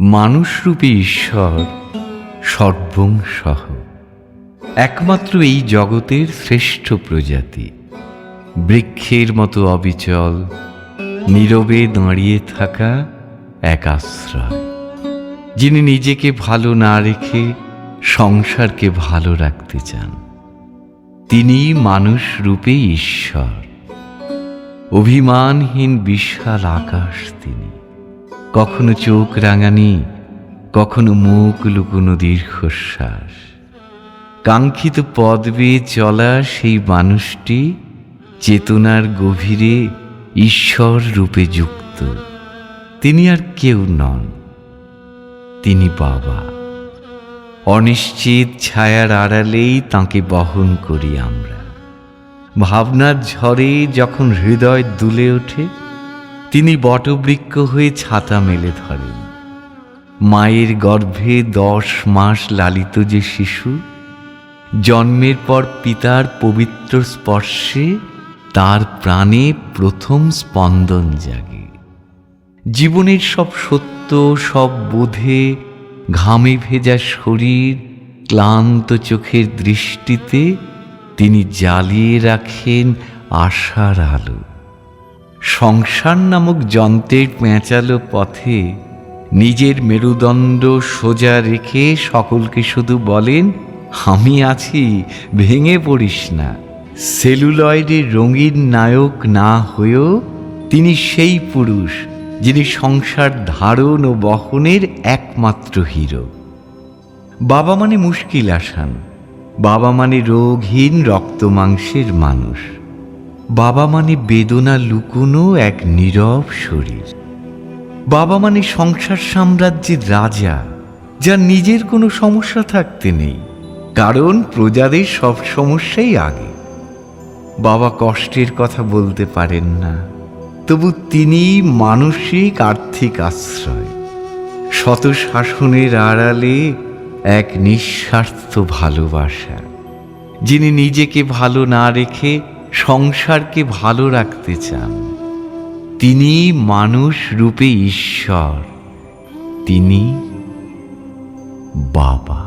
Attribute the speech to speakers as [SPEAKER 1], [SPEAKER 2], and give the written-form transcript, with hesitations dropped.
[SPEAKER 1] মানুষরূপী ঈশ্বর সর্বংসহ, একমাত্র এই জগতের শ্রেষ্ঠ প্রজাতি, বৃক্ষের মতো অবিচল নীরবে দাঁড়িয়ে থাকা এক আশ্রয়, যিনি নিজেকে ভালো না রেখে সংসারকে ভালো রাখতে চান। তিনি মানুষ রূপে ঈশ্বর, অভিমানহীন বিশাল আকাশ তিনি। কখনো চোখ রাঙানি, কখনো মুখ লুকোনো দীর্ঘশ্বাস। কাঙ্ক্ষিত পদ বেয়ে চলা সেই মানুষটি চেতনার গভীরে ঈশ্বর রূপে যুক্ত। তিনি আর কেউ নন, তিনি বাবা। অনিশ্চিত ছায়ার আড়ালেই তাঁকে বহন করি আমরা। ভাবনার ঝড়ে যখন হৃদয় দুলে ওঠে, তিনি বটবৃক্ষ হয়ে ছাতা মেলে ধরেন। মায়ের গর্ভে 10 মাস লালিত যে শিশু, জন্মের পর পিতার পবিত্র স্পর্শে তার প্রাণে প্রথম স্পন্দন জাগে। জীবনের সব সত্য, সব বোধে ঘামে ভেজা শরীর, ক্লান্ত চোখের দৃষ্টিতে তিনি জ্বালিয়ে রাখেন আশার আলো। সংসার নামক যন্ত্রের পেঁচালো পথে নিজের মেরুদণ্ড সোজা রেখে সকলকে শুধু বলেন, আমি আছি, ভেঙে পড়িস না। সেলুলয়েডের রঙিন নায়ক না হয়েও তিনি সেই পুরুষ যিনি সংসার ধারণ ও বহনের একমাত্র হিরো। বাবা মানে মুশকিল আসান, বাবা মানে রোগহীন রক্ত মাংসের মানুষ, বাবা মানে বেদনা লুকোনো এক নীরব শরীর। বাবা মানে সংসার সাম্রাজ্যের রাজা, যার নিজের কোনো সমস্যা থাকতে নেই, কারণ প্রজাদের সব সমস্যাই আগে। বাবা কষ্টের কথা বলতে পারেন না, তবু তিনি মানসিক আর্থিক আশ্রয়। শত শাসনের আড়ালে এক নিঃস্বার্থ ভালোবাসা, যিনি নিজেকে ভালো না রেখে সংসারকে ভালো রাখতে চান। তিনি মানুষ রূপে ঈশ্বর, তিনি বাবা।